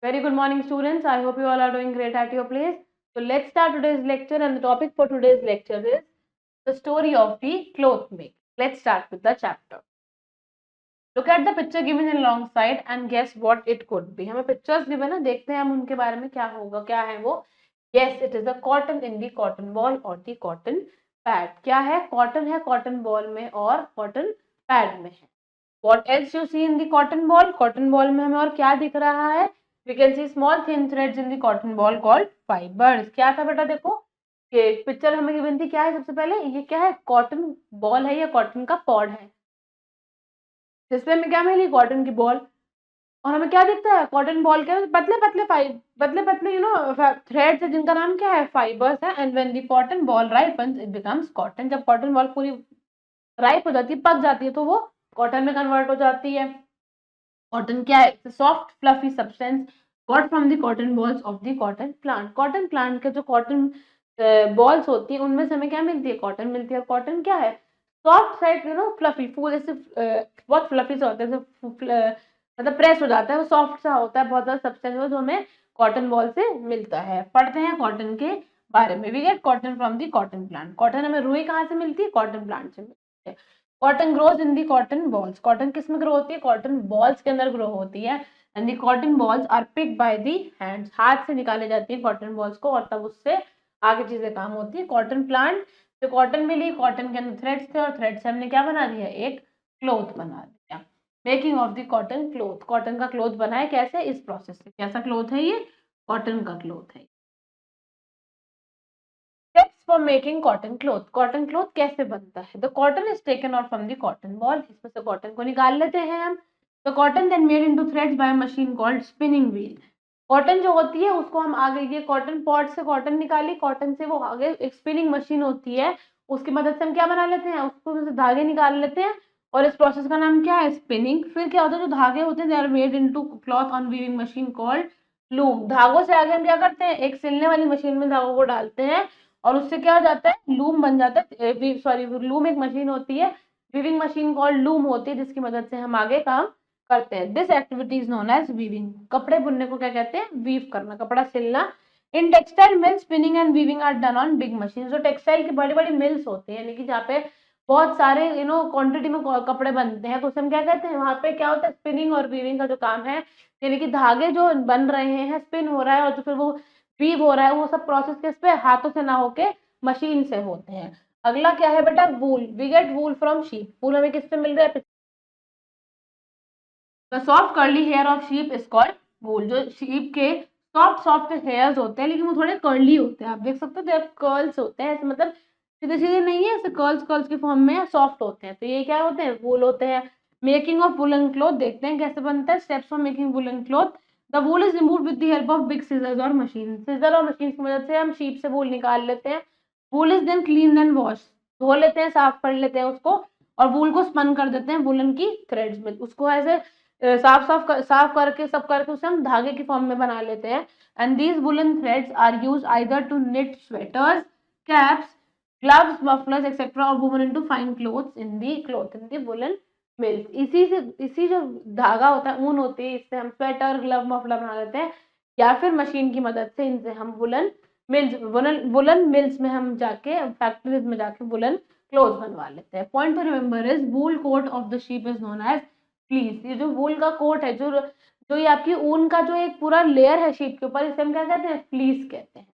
Very good morning, students. I hope you all are doing great at your place. So let's start today's lecture, and the topic for today's lecture is the story of the cloth make. Let's start with the chapter. Look at the picture given alongside and guess what it could be. हमें pictures given है, देखते हैं हम उनके बारे में क्या होगा, क्या है वो. Yes, it is a cotton in the cotton ball or the cotton pad. क्या है? Cotton है cotton ball में और cotton pad में है. What else you see in the cotton ball? Cotton ball में हमें और क्या दिख रहा है? We can see small thin threads in the cotton ball called fibers. क्या था बेटा? देखो ये पिक्चर हमें गिवन थी. क्या है? सबसे पहले ये क्या है? कॉटन बॉल है या कॉटन का पॉड है, जिसमें हमें क्या मिली? कॉटन की बॉल. और हमें क्या दिखता है? कॉटन बॉल के पतले पतले पतले पतले थ्रेड्स है, जिनका नाम क्या है? फाइबर्स है. And when the cotton ball ripens it becomes cotton. जब कॉटन बॉल पूरी राइप हो जाती है, पक जाती है, तो वो कॉटन में कन्वर्ट हो जाती है. कॉटन क्या है? Soft fluffy substance got from the cotton balls of the cotton plant. Cotton plant के जो कॉटन बॉल्स होती है, उनमें से हमें क्या मिलती है? कॉटन मिलती है. और कॉटन क्या है? सॉफ्ट साइड फ्लफी फूल, जैसे बहुत फ्लफी सा होता है, मतलब प्रेस हो जाता है, वो सॉफ्ट सा होता है, बहुत ज्यादा सब्सटेंस जो हमें कॉटन बॉल से मिलता है. पढ़ते हैं कॉटन के बारे में. We get cotton from the cotton plant. Cotton हमें रुई कहाँ से मिलती है? कॉटन प्लांट से मिलती है. Cotton grows in the cotton balls. Cotton किस में ग्रो होती है? कॉटन बॉल्स के अंदर ग्रो होती है. And the cotton balls are picked by the hands. हाथ से निकाले जाती है कॉटन बॉल्स को, और तब उससे आगे चीजें काम होती है. कॉटन प्लांट से कॉटन मिली, कॉटन के अंदर थ्रेड्स थे, और थ्रेड से हमने क्या बना दिया? एक क्लोथ बना दिया. Making of the cotton cloth. Cotton का क्लोथ बना है कैसे? इस प्रोसेस से. कैसा क्लोथ है ये? कॉटन का क्लोथ है. Steps for making cotton cloth. Cotton cloth कैसे बनता है? The cotton is taken out from the cotton ball. इसमें से कॉटन को निकाल लेते हैं हम. The cotton then made into threads by machine called spinning wheel. Cotton जो होती है उसको हम आगे, ये कॉटन पॉट से कॉटन निकाली, कॉटन से वो आगे एक स्पिनिंग मशीन होती है, उसकी मदद से हम क्या बना लेते हैं? उसको धागे निकाल लेते हैं, और इस प्रोसेस का नाम क्या है? स्पिनिंग. फिर क्या होता है? जो धागे होते हैं they are made into cloth on weaving machine called loom. धागों से आगे हम क्या करते हैं? एक सिलने वाली मशीन में धागों को डालते हैं, और उससे क्या हो जाता है? लूम बन जाता है. सॉरी, लूम एक मशीन होती है, वीविंग मशीन कॉल्ड लूम होती है, जिसकी मदद से हम आगे काम करते हैं. This activity is known as weaving. कपड़े बुनने को क्या कहते हैं? वीव करना, कपड़ा सिलना. In textile mill spinning and weaving are done on big machine. जो टेक्सटाइल की बड़ी बड़ी मिल्स होते हैं, यानी कि जहाँ पे बहुत सारे क्वांटिटी में कपड़े बनते हैं, तो उसे हम क्या कहते हैं? वहां पे क्या होता है? स्पिनिंग और वीविंग का जो काम है, यानी कि धागे जो बन रहे हैं, स्पिन हो रहा है, और जो फिर वो वीव हो रहा है, वो सब प्रोसेस किस पे? हाथों से ना होके मशीन से होते हैं. अगला क्या है बेटा? Wool. We get wool from sheep. Wool हमें किससे मिल रहा है? The soft curly hair of sheep is called wool. जो शीप के सॉफ्ट सॉफ्ट हेयर्स होते हैं, लेकिन वो थोड़े कर्ली होते हैं. आप देख सकते हो देयर कर्ल्स होते हैं, ऐसे मतलब सीधे सीधे नहीं है, ऐसे कर्ल्स कर्ल्स के फॉर्म में सॉफ्ट होते हैं. तो ये क्या होते हैं? वूल होते हैं. मेकिंग ऑफ वुलन क्लॉथ देखते हैं कैसे बनता है. Steps for making woollen cloth. The wool is removed with the help of big scissors और मशीन. सीजर और मशीन की मदद से हम शीप से वूल निकाल लेते हैं. Wool is then clean and wash. धो लेते हैं, साफ कर लेते हैं उसको, और वूल को स्पन कर देते हैं वुलन की थ्रेड्स में. उसको ऐसे साफ करके सब करके उसे हम धागे की फॉर्म में बना लेते हैं. And these woollen threads are use either to knit sweaters, caps, gloves, mufflers etcetera, or woven into fine cloths in the woollen mills. इसी जो धागा होता है, ऊन होती है, इससे हम स्वेटर, ग्लव, मफलर बना लेते हैं, या फिर मशीन की मदद से इनसे हम वुलन मिल्स में हम जाके, फैक्ट्रीज में जाके वुलन क्लोथ बनवा लेते हैं. Point to remember is wool coat of the sheep is known as fleece. ये जो वूल का कोट है, जो जो ये आपकी ऊन का जो एक पूरा लेयर है शीप के ऊपर, इसे हम क्या कहते हैं? फ्लीस कहते हैं.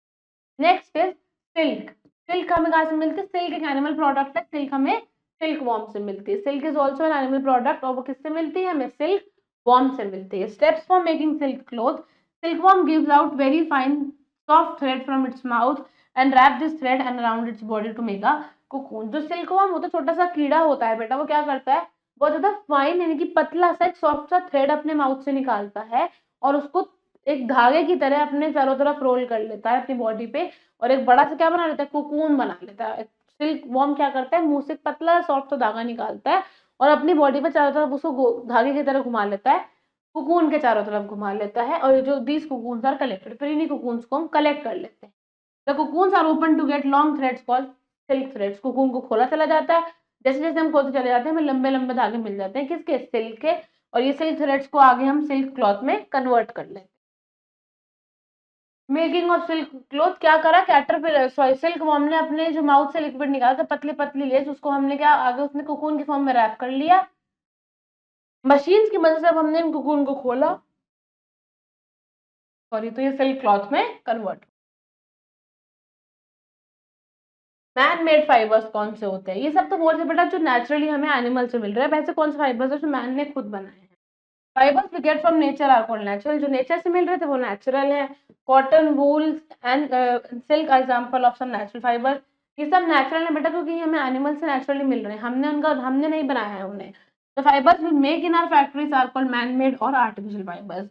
Next is silk. सिल्क हमें कहाँ से मिलती है? सिल्क एक एनिमल प्रोडक्ट है. सिल्क हमें सिल्क वॉर्म से मिलती है. Silk is also an animal product, और वो किससे मिलती है? हमें सिल्क वॉर्म से मिलती है. Steps for making silk cloth. Silk worm gives out very fine soft thread from its mouth and wrap this thread and around its body to make a cocoon. जो सिल्क वॉर्म होता है, छोटा सा कीड़ा होता है बेटा, वो क्या करता है? बहुत ज्यादा फाइन, यानी कि पतला सा एक सॉफ्ट सा थ्रेड अपने माउथ से निकालता है, और उसको एक धागे की तरह अपने चारों तरफ रोल कर लेता है अपनी बॉडी पे, और एक बड़ा सा क्या बना लेता है? कोकून बना लेता है. सिल्क वॉर्म क्या करता है? मुंह से पतला सॉफ्ट सा धागा निकालता है, और अपनी बॉडी पे चारों तरफ उसको धागे की तरह घुमा लेता है, कोकून के चारों तरफ घुमा लेता है. और जो दीज कोकून्स आर कलेक्टेड, फिर इन्हीं कोकून्स को हम कलेक्ट कर लेते हैं. The cocoons are open to get long threads called silk threads. Cocoon को खोला चला जाता है, जैसे जैसे हम खोलते चले जाते हैं, हमें लंबे लंबे धागे मिल जाते हैं. किसके? सिल्क के. और ये सिल्क थ्रेड्स को आगे हम सिल्क क्लॉथ में कन्वर्ट कर लेते हैं. मेकिंग ऑफ सिल्क क्लोथ क्या करा, कैटरपिलर सॉरी सिल्क वर्म ने अपने जो माउथ से लिक्विड निकाला था, पतली पतली लेस, उसको हमने क्या आगे उसने कोकून की फॉर्म में रैप कर लिया। मशीन्स की मदद से अब हमने इन कोकून को खोला, सॉरी, तो ये सिल्क क्लॉथ में कन्वर्ट। मैन मेड फाइबर्स कौन से होते हैं, ये सब तो बोल रहे बेटा जो नेचुरली हमें एनिमल से मिल रहे हैं, वैसे कौन से फाइबर्स है जो मैन ने खुद बनाए हैं। Fibres we get from nature are called natural, जो नेचर से मिल रहे थे वो नेचुरल है। Cotton, wool and silk example of some natural fibre, ये सब नेचुरल है बेटा क्योंकि हमें एनिमल से नेचुरली मिल रहे हैं, हमने नहीं बनाया है उन्हें। The fibres we make in our factories are called man made और आर्टिफिशियल फाइबर्स,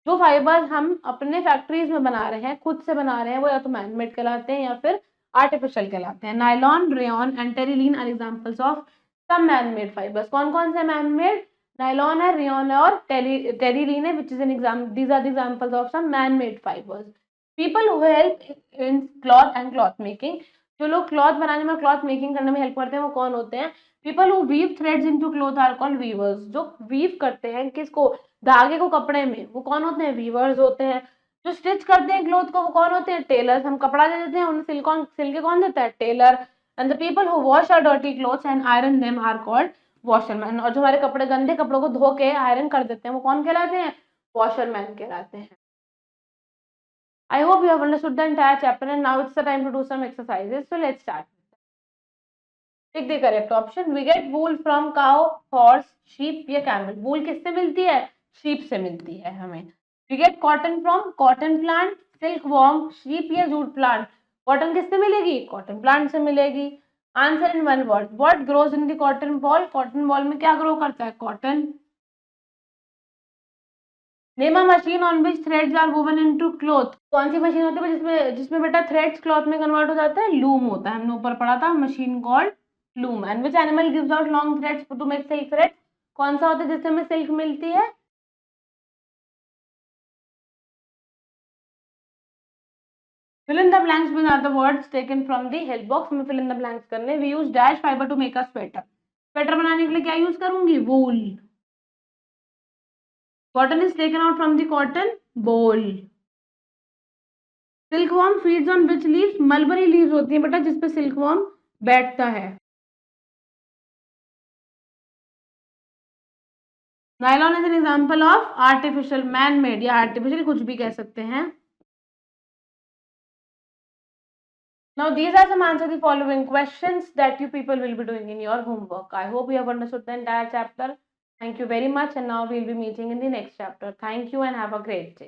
जो फाइबर्स हम अपने फैक्ट्रीज में बना रहे हैं, खुद से बना रहे हैं, वो या तो मैन मेड कहलाते हैं या फिर आर्टिफिशियल कहलाते हैं। Nylon, rayon and terylene are examples of some man made fibres, कौन कौन से मैन मेड, नायलॉन है, रेयन है और टेरिलीन है, which is an exam, these are the examples of some man made fibres. People who help in cloth and cloth making, जो लोग cloth बनाने में, क्लॉथ मेकिंग करने में हेल्प करते हैं वो कौन होते हैं। People who weave threads into cloth are called weavers, जो वीव करते हैं किसको, धागे को कपड़े में, वो कौन होते हैं, वीवर्स होते हैं। जो स्टिच करते हैं क्लॉथ को वो कौन होते हैं, टेलर्स, हम कपड़ा दे देते हैं उन्हें सिल के कौन देता है, tailor. And the people who wash our dirty clothes and iron them are called washerman, और जो हमारे कपड़े गंदे कपड़ों को धो के आयरन कर देते हैं वो कौन कहलाते हैं, वॉशरमैन कहलाते हैं। I hope you have understood the entire chapter and now it's the time to do some exercises. So let's start. Pick the correct option. We get wool from cow, horse, sheep या camel. Wool किससे मिलती है, sheep से मिलती है हमें। We get cotton from cotton plant, silkworm, sheep या jute plant. Cotton किससे मिलेगी, cotton plant से मिलेगी। Answer in one word. What grows in the cotton ball? Cotton ball में क्या grow करता है, cotton. Name a machine on which threads are woven into cloth, कौन सी मशीन होती है जिसमें जिसमें बेटा थ्रेड्स क्लॉथ में कन्वर्ट हो जाता है, लूम होता है, हमने ऊपर पढ़ा था, machine called loom. And which animal gives out long threads to make silk threads, कौन सा होता है जिससे हमें सिल्क मिलती है। Fill in the blanks with are the words taken from the help box, में फिल इन द ब्लैंक्स करने। We use dash fibre to make a sweater, sweater बनाने के लिए क्या यूज करूंगी, wool. Cotton is taken out from the cotton ball. Silkworm feeds on which leaves, mulberry leaves होती है बेटा जिसपे सिल्कवर्म बैठता है। Nylon is an example of artificial, man made या आर्टिफिशियल कुछ भी कह सकते हैं। Now these are some answer the following questions that you people will be doing in your homework. I hope you have understood the entire chapter. Thank you very much and now we'll be meeting in the next chapter. Thank you and have a great day.